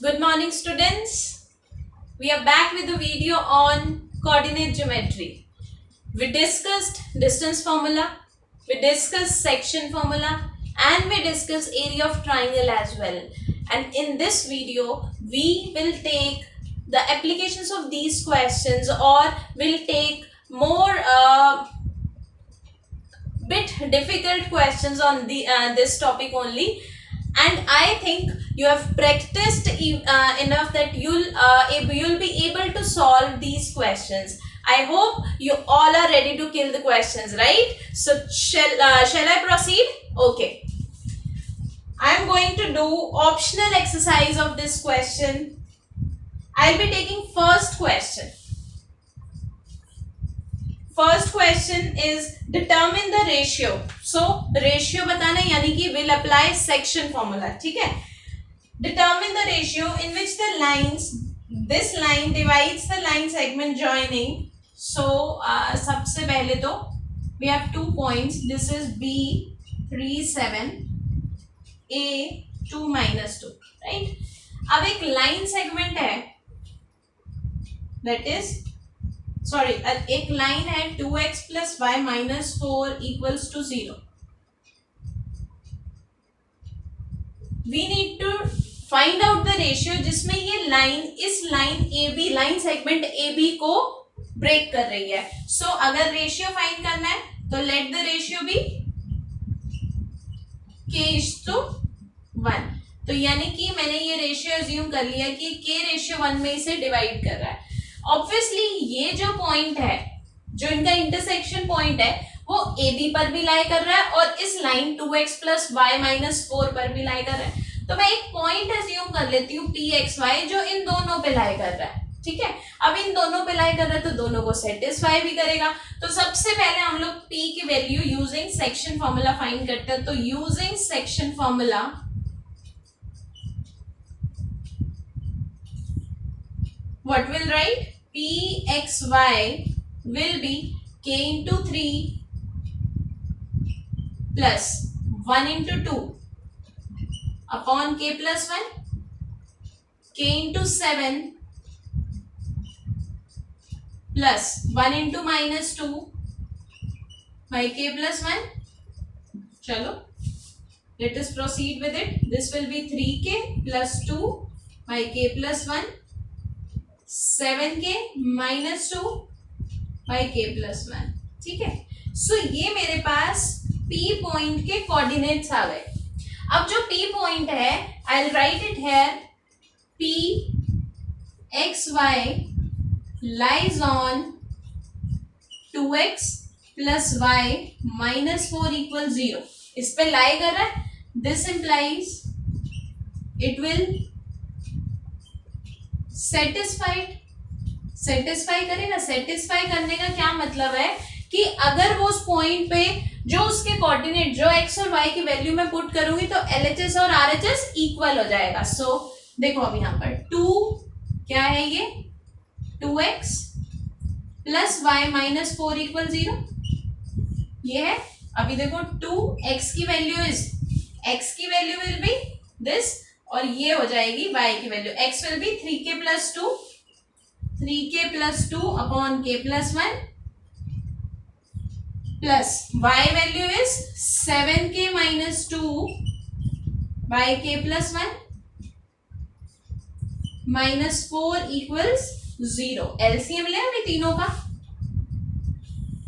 Good morning, students. We are back with a video on coordinate geometry. We discussed distance formula, we discussed section formula, and we discussed area of triangle as well. And in this video, we will take the applications of these questions, or will take more bit difficult questions on the this topic only. And I think you have practiced enough that you'll be able to solve these questions. I hope you all are ready to kill the questions, right? So shall I proceed? Okay, I am going to do optional exercise of this question. I'll be taking first question. First question is determine the ratio. So ratio बताना यानी कि will apply section formula. ठीक है. Determine the ratio in which the lines this line divides the line segment joining. So सबसे पहले तो we have 2 points. This is B37 A2 -2, right. अब एक लाइन सेगमेंट है दैट इज सॉरी एक line है 2x + y - 4 = 0. We need to find out the ratio जिसमें ये लाइन इस line AB line segment AB को ब्रेक कर रही है. सो अगर रेशियो फाइंड करना है तो let the ratio B K:1. तो यानी कि मैंने ये रेशियो अज्यूम कर लिया कि K:1 में इसे डिवाइड कर रहा है. ऑब्वियसली ये जो पॉइंट है, जो इनका इंटरसेक्शन पॉइंट है, वो AB पर भी लाई कर रहा है और इस लाइन 2x + y - 4 पर भी लाई कर रहा है. तो मैं एक पॉइंट अज्यूम कर लेती हूँ PXY जो इन दोनों पे लाई कर रहा है. ठीक है. अब इन दोनों पे लाई कर रहा है तो दोनों को सेटिस्फाई भी करेगा. तो सबसे पहले हम लोग P की value using section formula find करते हैं. तो using section formula what will write? PXY will be K into 3 plus 1 into 2 upon K plus 1, K into 7 plus 1 into -2 by K plus 1. चलो, let us proceed with it. This will be 3K plus 2 by K plus 1, 7K - 2 by K plus 1. ठीक है. सो ये मेरे पास P point के coordinates आ गए. अब जो P point है I will write it here. PXY lies on 2x + y - 4 = 0. इस पे लाई कर रहा है. This implies it will satisfy करेगा. सेटिस्फाई करने का क्या मतलब है कि अगर वो उस पॉइंट पे जो उसके कोऑर्डिनेट जो x और y की वैल्यू में पुट करूंगी तो LHS और RHS इक्वल हो जाएगा. सो देखो अब यहाँ पर 2 क्या है, ये 2x + y - 4 = 0 ये है. अभी देखो 2x की वैल्यू विल बी दिस और ये हो जाएगी y की value. x will be 3k + 2 upon K plus 1 plus y value is 7k - 2 by K plus 1 -4 = 0. LCM ले अभी तीनों का.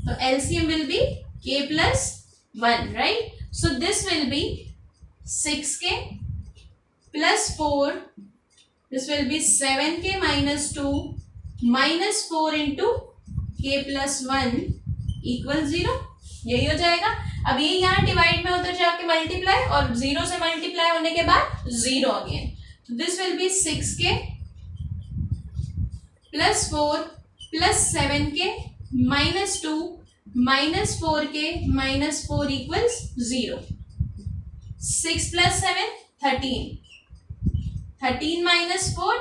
तो LCM will be K plus 1, right? So this will be 6k plus 4. This will be 7k - 2 -4 into K plus 1 = 0. यही हो जाएगा. अब ये यहाँ डिवाइड में उधर जाके मल्टीप्लाई और 0 से मल्टीप्लाई होने के बाद 0 अगेन. तो this will be 6k plus 4 plus 7k - 2 -4k -4 = 0. 6 plus 7 13. 13 - 4,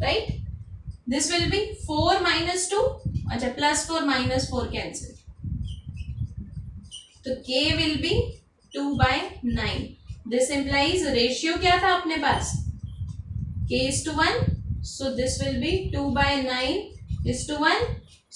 right? This will be 4 - 2. अच्छा, +4 -4 कैंसिल. तो K will be 2/9. This implies ratio क्या था अपने पास, k:1, so this will be 2/9:1,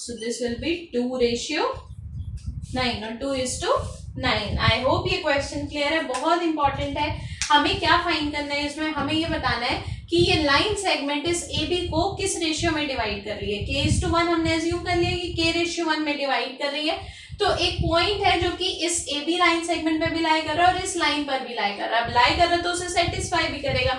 so this will be 2:9 और 2:9. आई होप ये question clear है, बहुत important है. हमें क्या फाइंड करना है इसमें, हमें ये बताना है कि ये लाइन सेगमेंट इस ए बी को किस रेशियो में डिवाइड कर रही है. k:1 हमने एज्यूम कर लिया कि k:1 में डिवाइड कर रही है. तो एक पॉइंट है जो कि इस ए बी लाइन सेगमेंट पे भी लाई कर रहा है और इस लाइन पर भी लाई कर रहा है. अब लाई कर रहा है तो उसे सेटिस्फाई भी करेगा.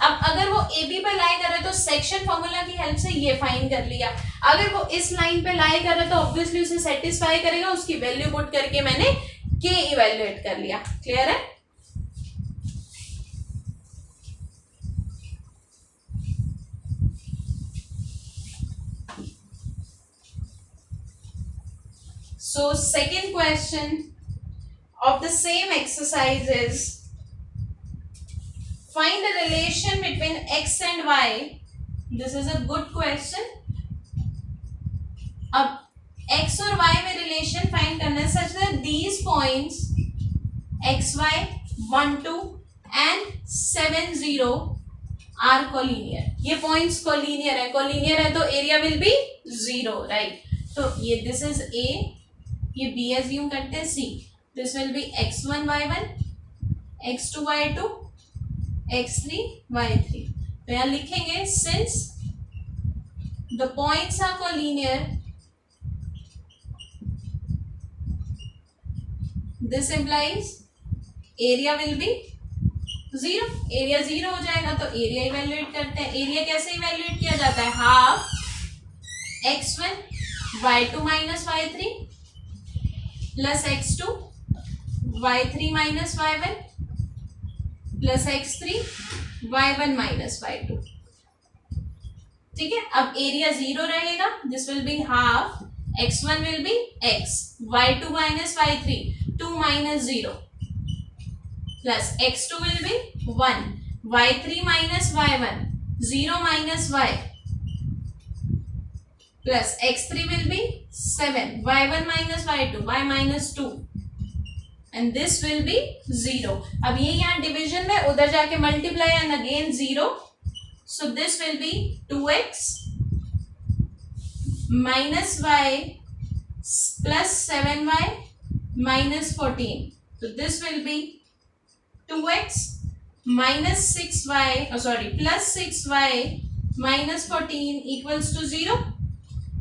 अब अगर वो ए बी पे लाई कर रहा है तो सेक्शन फॉर्मूला की हेल्प से ये फाइंड कर लिया. अगर वो इस लाइन पे लाई कर रहा है तो ऑब्वियसली उसे सेटिस्फाई करेगा. उसकी वैल्यू पुट करके मैंने के इवेल्युएट कर लिया. क्लियर है. So second question of the same exercise is find a relation between x and y. This is a good question. अब x और y में रिलेशन फाइंड करना है such that these points x y 1 2 and 7 0 are collinear. ये points collinear है. Collinear है तो area will be 0, right. तो ये दिस इज a, ये b एज्यूम करते हैं c. This will be x1 y1, x2 y2, x3 y3. तो यहाँ लिखेंगे since the points are collinear this implies area will be 0. Area 0 हो जाएगा तो एरिया इवेल्युएट करते हैं. एरिया कैसे इवेल्युएट किया जाता है, half x1 y2 minus y3 plus x2 y3 minus y1 plus x3 y1 minus y2. ठीक है. अब एरिया 0 रहेगा. This will be half x1 will be x, y2 minus y3 2 minus 0 plus x2 will be 1, y3 minus y1 0 minus y plus x3 will be 7, y1 minus y2, y minus 2 and this will be 0. अब ये यहाँ division में, उधर जाके multiply and again 0. So this will be 2x minus y plus 7y minus 14. So this will be 2x minus 6y, plus 6y minus 14 equals to 0.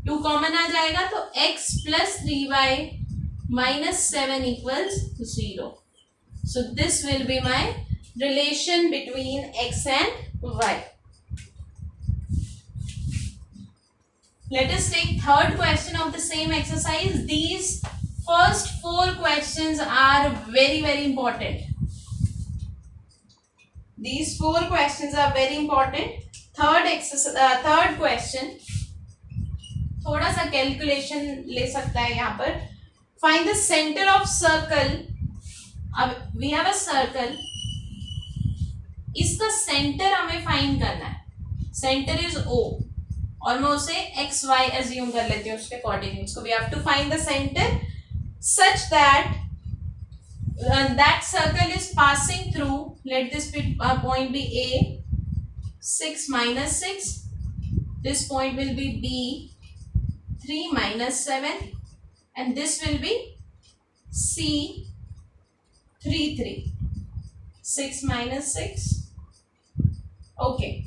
2 common आ जाएगा तो x plus 3y minus 7 equals 0. So this will be my relation between x and y. Let us take third question of the same exercise. These first 4 questions are very very important. These 4 questions are very important. Third question थोड़ा सा calculation ले सकता है यहाँ पर. Find the centre of circle. अब we have a circle, इसका centre हमें फाइंड करना है. सेंटर इज O और मैं उसे एक्स वाई एज्यूम कर लेती हूँ उसके कोऑर्डिनेट्स को. We have to find the centre such that that circle is passing through, let this point be A, 6 minus 6, this point will be B, 3 minus 7 and this will be C, 3 3, 6 minus 6. Okay,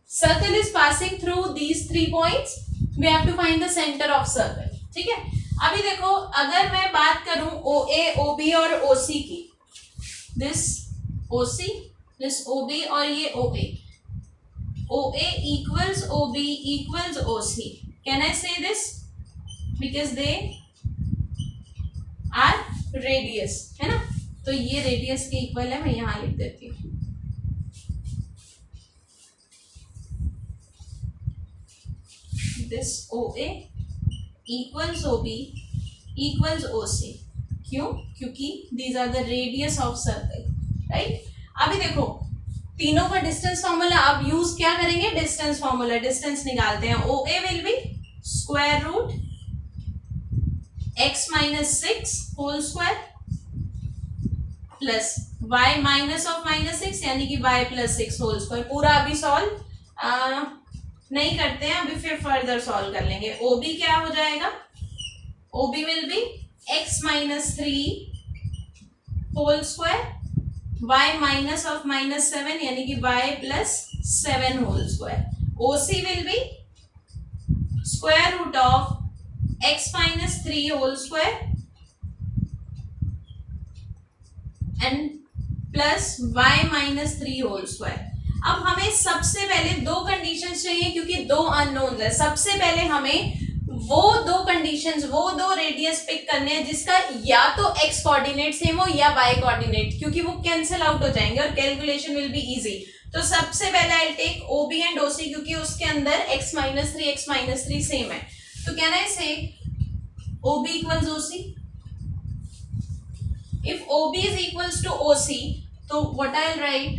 circle is passing through these 3 points. We have to find the center of circle. ठीक है. अभी देखो, अगर मैं बात करूं OA, OB और OC की, दिस OC, दिस OB और ये OA, OA equals OB equals OC. Can I say this? Because they are radius, है ना. तो ये रेडियस के इक्वल है. मैं यहां लिख देती हूँ. This OA equals OB equals OC. क्यों? क्योंकि these are the radius of circle, right? अभी देखो तीनों का डिस्टेंस फॉर्मूला अब यूज क्या करेंगे, डिस्टेंस फॉर्मूला. डिस्टेंस निकालते हैं. OA will be square root x minus 6 whole square plus y minus of -6 यानी कि y प्लस 6 होल स्क्वायर। पूरा अभी सॉल्व नहीं करते हैं, अभी फिर फर्दर सॉल्व कर लेंगे। OB क्या हो जाएगा, OB will be x minus 3 whole square, y minus of -7 यानी कि y plus 7 whole square. OC will be square root of x minus 3 whole square and plus y minus 3 whole square. अब हमें सबसे पहले दो कंडीशंस चाहिए क्योंकि दो अननोन है। सबसे पहले हमें वो दो कंडीशंस, वो दो रेडियस पिक करने हैं जिसका या तो x कोऑर्डिनेट सेम हो या y कोऑर्डिनेट, क्योंकि वो कैंसिल आउट हो जाएंगे और कैलकुलेशन विल बी इजी। तो सबसे पहले I take OB and OC क्योंकि उसके अंदर x माइनस 3 सेम है। तो कैन आई से OB equals OC? If OB is equals to OC, तो what I'll write,